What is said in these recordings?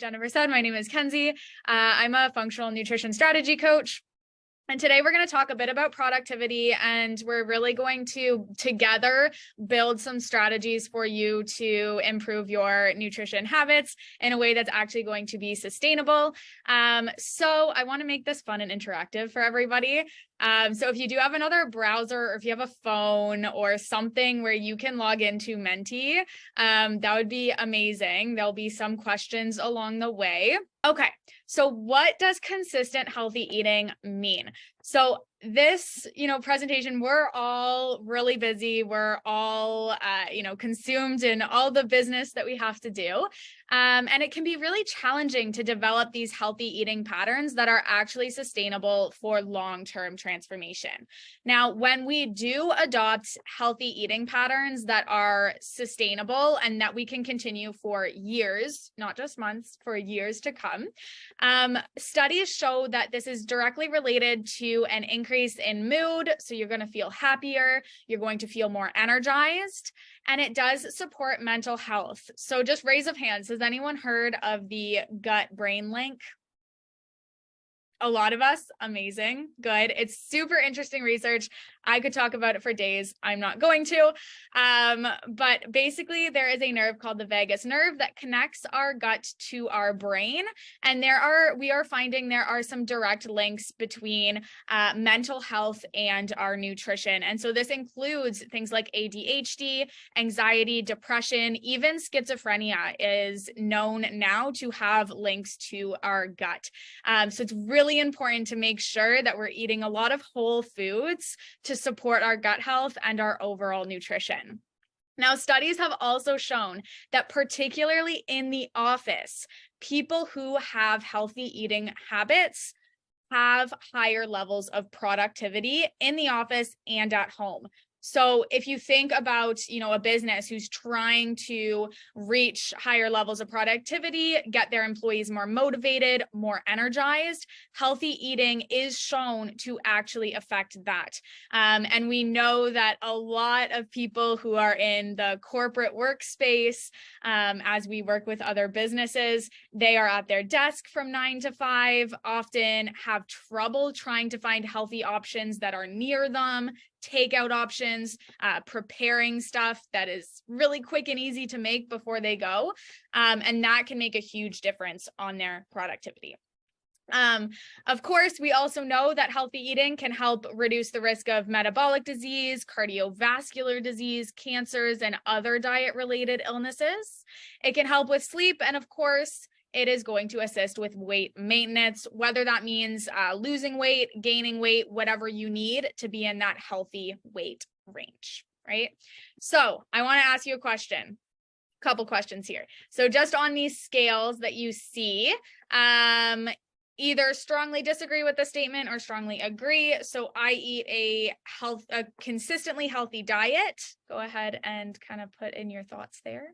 Jennifer said, my name is Kenzie. I'm a functional nutrition strategy coach. And today we're going to talk a bit about productivity, and we're really going to together build some strategies for you to improve your nutrition habits in a way that's actually going to be sustainable. So I want to make this fun and interactive for everybody. So if you do have another browser, or if you have a phone or something where you can log into Menti, that would be amazing. There'll be some questions along the way. Okay, so what does consistent healthy eating mean? So this, presentation, we're all really busy. We're all, consumed in all the business that we have to do. And it can be really challenging to develop these healthy eating patterns that are actually sustainable for long-term transformation. Now, when we do adopt healthy eating patterns that are sustainable and that we can continue for years, not just months, for years to come, studies show that this is directly related to an increase in mood. So you're going to feel happier, you're going to feel more energized, and it does support mental health. So just raise of hands, has anyone heard of the gut-brain link? A lot of us. Amazing. Good. It's super interesting research. I could talk about it for days. I'm not going to. But basically, there is a nerve called the vagus nerve that connects our gut to our brain. And we are finding there are some direct links between mental health and our nutrition. And so this includes things like ADHD, anxiety, depression, even schizophrenia is known now to have links to our gut. So it's really important to make sure that we're eating a lot of whole foods to support our gut health and our overall nutrition. Now, studies have also shown that particularly in the office, people who have healthy eating habits have higher levels of productivity in the office and at home. So if you think about, a business who's trying to reach higher levels of productivity, get their employees more motivated, more energized, healthy eating is shown to actually affect that. And we know that a lot of people who are in the corporate workspace, as we work with other businesses, they are at their desk from 9 to 5, often have trouble trying to find healthy options that are near them, takeout options, preparing stuff that is really quick and easy to make before they go. And that can make a huge difference on their productivity. Of course, we also know that healthy eating can help reduce the risk of metabolic disease, cardiovascular disease, cancers, and other diet-related illnesses. It can help with sleep, and of course, it is going to assist with weight maintenance, whether that means losing weight, gaining weight, whatever you need to be in that healthy weight range, right? So I want to ask you a couple questions here. So just on these scales that you see, either strongly disagree with the statement or strongly agree. So I eat a consistently healthy diet. Go ahead and kind of put in your thoughts there.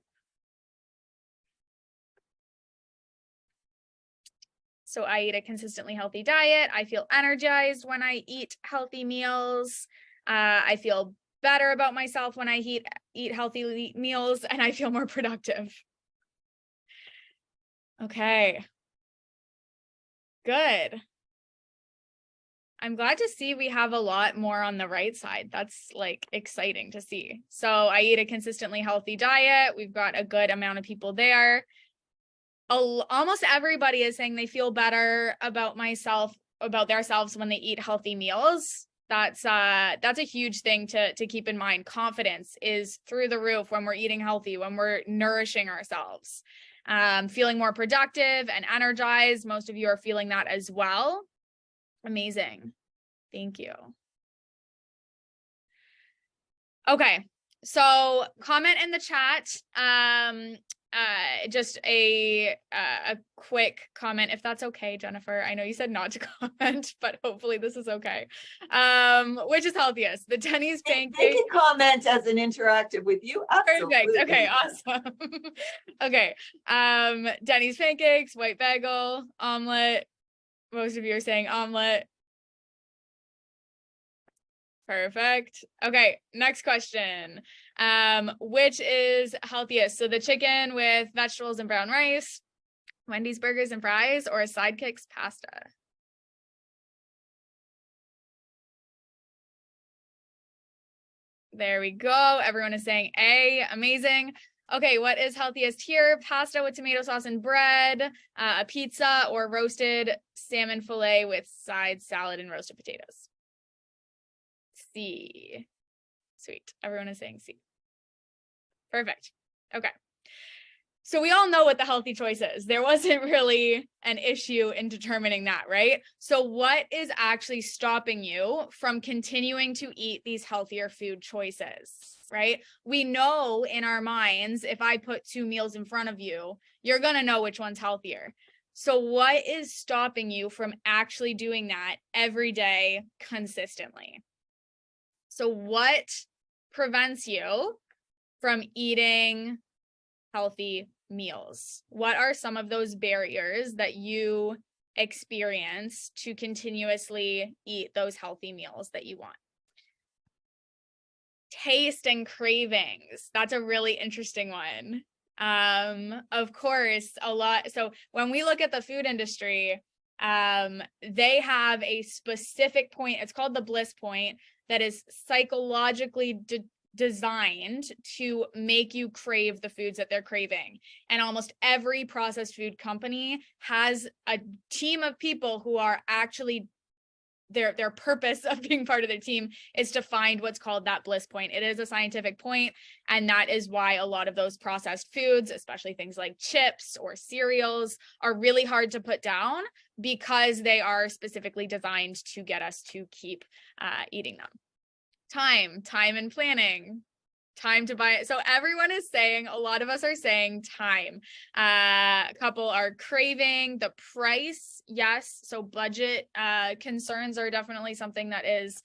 So I eat a consistently healthy diet. I feel energized when I eat healthy meals. I feel better about myself when I eat healthy meals, and I feel more productive. Okay. Good. I'm glad to see we have a lot more on the right side. That's exciting to see. So I eat a consistently healthy diet. We've got a good amount of people there. Almost everybody is saying they feel better about themselves when they eat healthy meals. That's a huge thing to keep in mind. Confidence is through the roof when we're eating healthy, when we're nourishing ourselves. Feeling more productive and energized. Most of you are feeling that as well. Amazing. Thank you. Okay, so comment in the chat. Just a quick comment, if that's okay, Jennifer. I know you said not to comment, but hopefully this is okay. Which is healthiest, the Denny's pancake? They can comment as an interactive with you. Absolutely. Perfect. Okay, awesome. Okay. Denny's pancakes, white bagel, omelet. Most of you are saying omelet. Perfect. Okay, next question. Which is healthiest? So the chicken with vegetables and brown rice, Wendy's burgers and fries or Sidekicks pasta? There we go. Everyone is saying A. Amazing. Okay, what is healthiest here? Pasta with tomato sauce and bread, a pizza, or roasted salmon fillet with side salad and roasted potatoes? C. Sweet. Everyone is saying C. Perfect. Okay. So we all know what the healthy choice is. There wasn't really an issue in determining that, right? So what is actually stopping you from continuing to eat these healthier food choices, right? We know in our minds, if I put 2 meals in front of you, you're going to know which one's healthier. So what is stopping you from actually doing that every day consistently? So what prevents you from eating healthy meals? What are some of those barriers that you experience to continuously eat those healthy meals that you want? Taste and cravings. That's a really interesting one. Of course, so when we look at the food industry, they have a specific point. It's called the bliss point, that is psychologically designed to make you crave the foods that they're craving. And almost every processed food company has a team of people who are actually, their purpose of being part of their team is to find what's called that bliss point. It is a scientific point, and that is why a lot of those processed foods, especially things like chips or cereals, are really hard to put down because they are specifically designed to get us to keep eating them. Time and planning, time to buy it. So everyone is saying, a lot of us are saying time. A couple are craving the price. Yes. So budget concerns are definitely something that is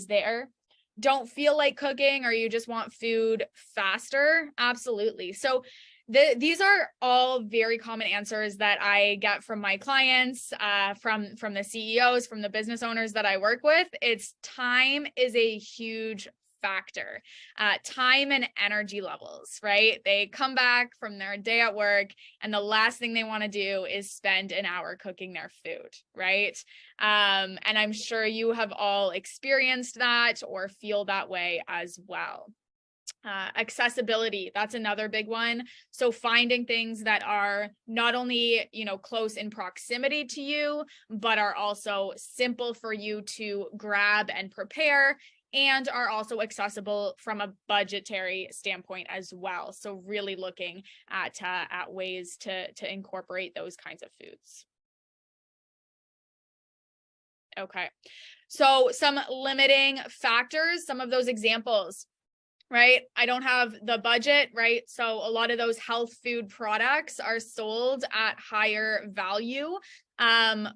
there. Don't feel like cooking, or you just want food faster. Absolutely. So these are all very common answers that I get from my clients, from the CEOs, from the business owners that I work with. It's time is a huge factor. Time and energy levels, right? They come back from their day at work, and the last thing they want to do is spend an hour cooking their food, right? And I'm sure you have all experienced that or feel that way as well. Accessibility, that's another big one. So finding things that are not only, close in proximity to you, but are also simple for you to grab and prepare, and are also accessible from a budgetary standpoint as well. So really looking at ways to incorporate those kinds of foods. Okay. So some limiting factors, some of those examples, right? I don't have the budget, right? So a lot of those health food products are sold at higher value.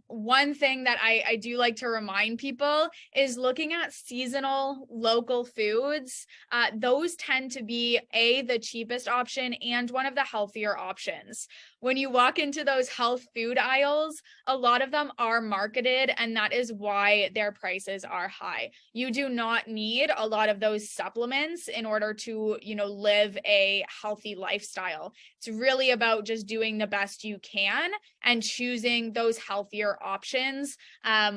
One thing that I do like to remind people is looking at seasonal local foods. Those tend to be the cheapest option and one of the healthier options. When you walk into those health food aisles, a lot of them are marketed, and that is why their prices are high. You do not need a lot of those supplements in order to, live a healthy lifestyle. It's really about just doing the best you can and choosing those healthier options,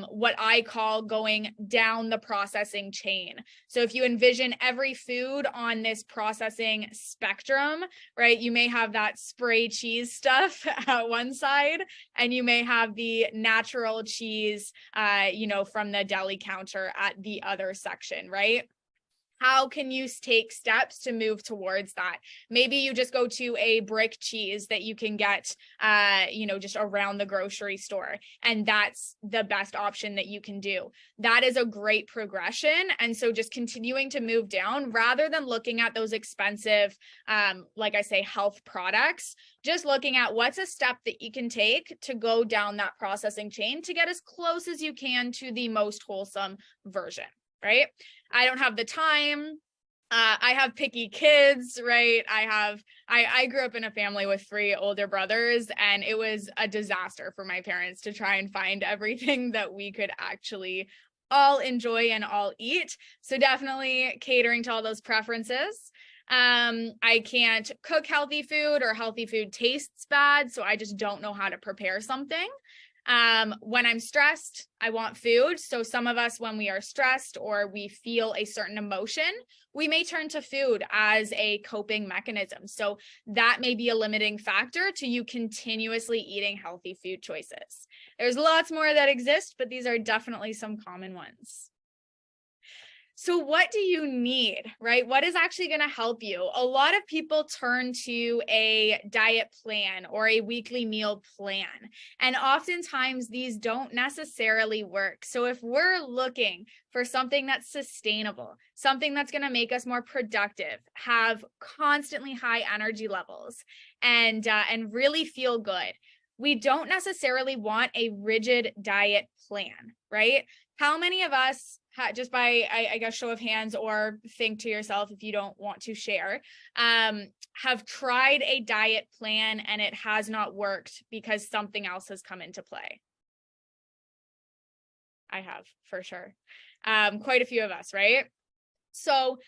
what I call going down the processing chain. So if you envision every food on this processing spectrum, right, you may have that spray cheese stuff at one side, and you may have the natural cheese, from the deli counter at the other section, right? How can you take steps to move towards that? Maybe you just go to a brick cheese that you can get, just around the grocery store, and that's the best option that you can do. That is a great progression. And so just continuing to move down rather than looking at those expensive, like I say, health products, just looking at what's a step that you can take to go down that processing chain to get as close as you can to the most wholesome version. Right? I don't have the time. I have picky kids, right? I grew up in a family with 3 older brothers, and it was a disaster for my parents to try and find everything that we could actually all enjoy and all eat. So definitely catering to all those preferences. I can't cook healthy food, or healthy food tastes bad, so I just don't know how to prepare something. When I'm stressed, I want food. So some of us, when we are stressed or we feel a certain emotion, we may turn to food as a coping mechanism. So that may be a limiting factor to you continuously eating healthy food choices. There's lots more that exist, but these are definitely some common ones. So what do you need, right? What is actually going to help you? A lot of people turn to a diet plan or a weekly meal plan, and oftentimes these don't necessarily work. So if we're looking for something that's sustainable, something that's going to make us more productive, have constantly high energy levels, and really feel good, we don't necessarily want a rigid diet plan, right? How many of us, just by, I guess, show of hands, or think to yourself if you don't want to share, have tried a diet plan and it has not worked because something else has come into play? I have, for sure. Quite a few of us, right? So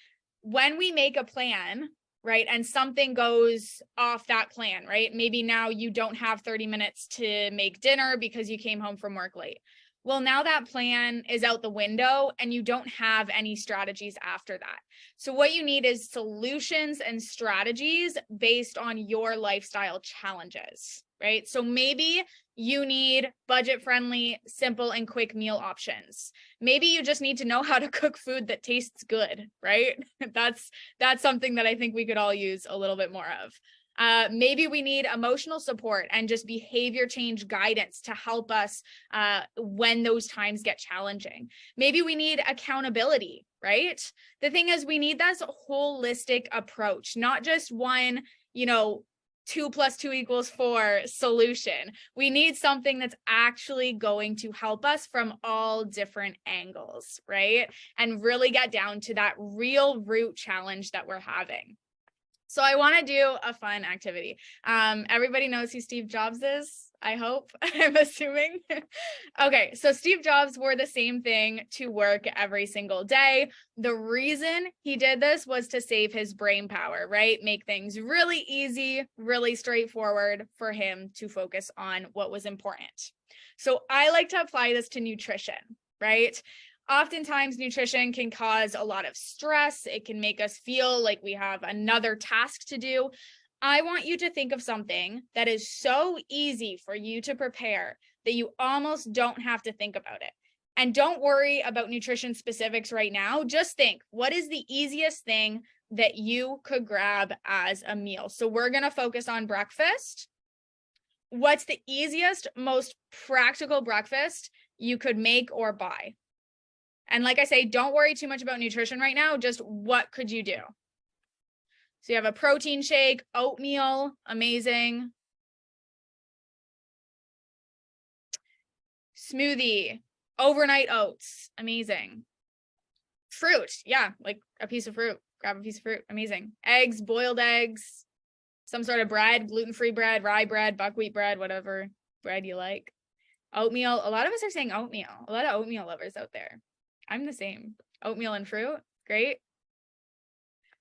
when we make a plan, right, and something goes off that plan, right? Maybe now you don't have 30 minutes to make dinner because you came home from work late. Well, now that plan is out the window and you don't have any strategies after that. So what you need is solutions and strategies based on your lifestyle challenges, right? So maybe you need budget-friendly, simple, and quick meal options. Maybe you just need to know how to cook food that tastes good, right? That's something that I think we could all use a little bit more of. Maybe we need emotional support and just behavior change guidance to help us when those times get challenging. Maybe we need accountability, right? The thing is, we need that holistic approach, not just one, 2 + 2 = 4 solution. We need something that's actually going to help us from all different angles, right? And really get down to that real root challenge that we're having. So I want to do a fun activity. Everybody knows who Steve Jobs is, I hope. I'm assuming. Okay, so Steve Jobs wore the same thing to work every single day. The reason he did this was to save his brain power, right? Make things really easy, really straightforward for him to focus on what was important. So I like to apply this to nutrition, right? Oftentimes, nutrition can cause a lot of stress. It can make us feel like we have another task to do. I want you to think of something that is so easy for you to prepare that you almost don't have to think about it. And don't worry about nutrition specifics right now. Just think, what is the easiest thing that you could grab as a meal? So we're going to focus on breakfast. What's the easiest, most practical breakfast you could make or buy? And like I say, don't worry too much about nutrition right now. Just what could you do? So you have a protein shake, oatmeal, amazing. Smoothie, overnight oats, amazing. Fruit, yeah, like a piece of fruit. Grab a piece of fruit, amazing. Eggs, boiled eggs, some sort of bread, gluten-free bread, rye bread, buckwheat bread, whatever bread you like. Oatmeal, a lot of us are saying oatmeal. A lot of oatmeal lovers out there. I'm the same. Oatmeal and fruit, great.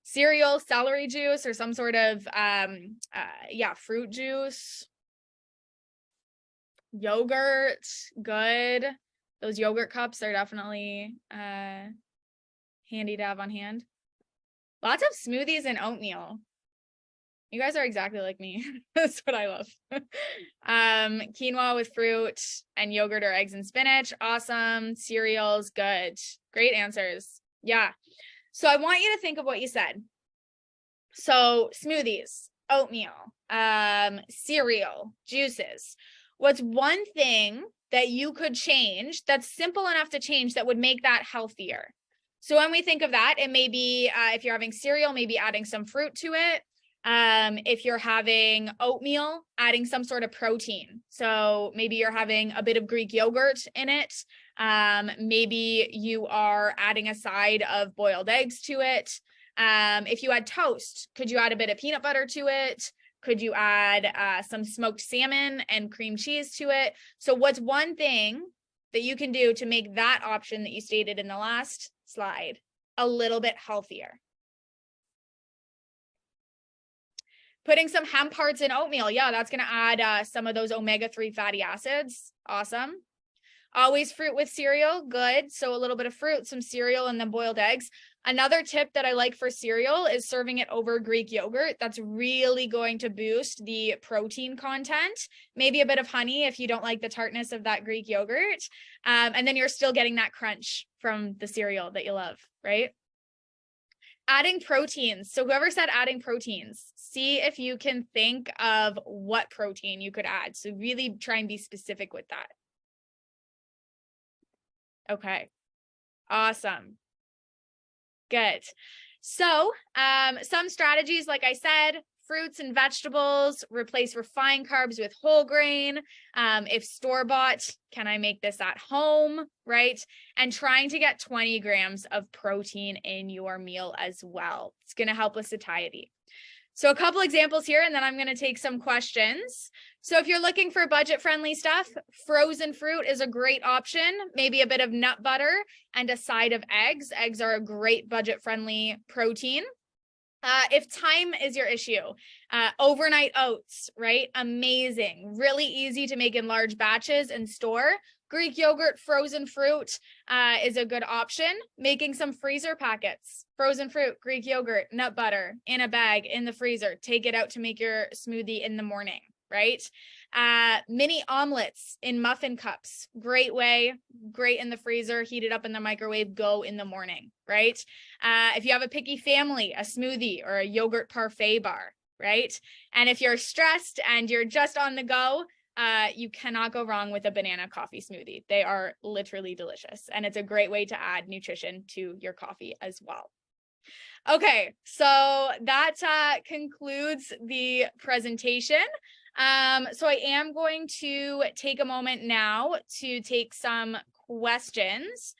Cereal, celery juice, or some sort of, fruit juice. Yogurt, good. Those yogurt cups are definitely handy to have on hand. Lots of smoothies and oatmeal. You guys are exactly like me. That's what I love. Quinoa with fruit and yogurt or eggs and spinach. Awesome. Cereals. Good. Great answers. Yeah. So I want you to think of what you said. So smoothies, oatmeal, cereal, juices. What's one thing that you could change that's simple enough to change that would make that healthier? So when we think of that, it may be, if you're having cereal, maybe adding some fruit to it. If you're having oatmeal, adding some sort of protein. So maybe you're having a bit of Greek yogurt in it. Maybe you are adding a side of boiled eggs to it. If you add toast, could you add a bit of peanut butter to it? Could you add some smoked salmon and cream cheese to it? So what's one thing that you can do to make that option that you stated in the last slide a little bit healthier? Putting some hemp hearts in oatmeal. Yeah, that's going to add some of those omega-3 fatty acids. Awesome. Always fruit with cereal. Good. So a little bit of fruit, some cereal, and then boiled eggs. Another tip that I like for cereal is serving it over Greek yogurt. That's really going to boost the protein content. Maybe a bit of honey if you don't like the tartness of that Greek yogurt. And then you're still getting that crunch from the cereal that you love, right? Adding proteins. So whoever said adding proteins, see if you can think of what protein you could add. So really try and be specific with that. Okay. Awesome. Good. So some strategies, like I said, fruits and vegetables, replace refined carbs with whole grain. If store-bought, can I make this at home, right? And trying to get 20 grams of protein in your meal as well. It's going to help with satiety. So a couple examples here, and then I'm going to take some questions. So if you're looking for budget-friendly stuff, frozen fruit is a great option. Maybe a bit of nut butter and a side of eggs. Eggs are a great budget-friendly protein. If time is your issue, overnight oats, right? Amazing. Really easy to make in large batches and store. Greek yogurt, frozen fruit is a good option. Making some freezer packets, frozen fruit, Greek yogurt, nut butter in a bag in the freezer. Take it out to make your smoothie in the morning, right? Mini omelets in muffin cups. Great way, great in the freezer, heat it up in the microwave, go in the morning, right? If you have a picky family, a smoothie or a yogurt parfait bar, right? And if you're stressed and you're just on the go, you cannot go wrong with a banana coffee smoothie. They are literally delicious. And it's a great way to add nutrition to your coffee as well. Okay, so that concludes the presentation. So I am going to take a moment now to take some questions.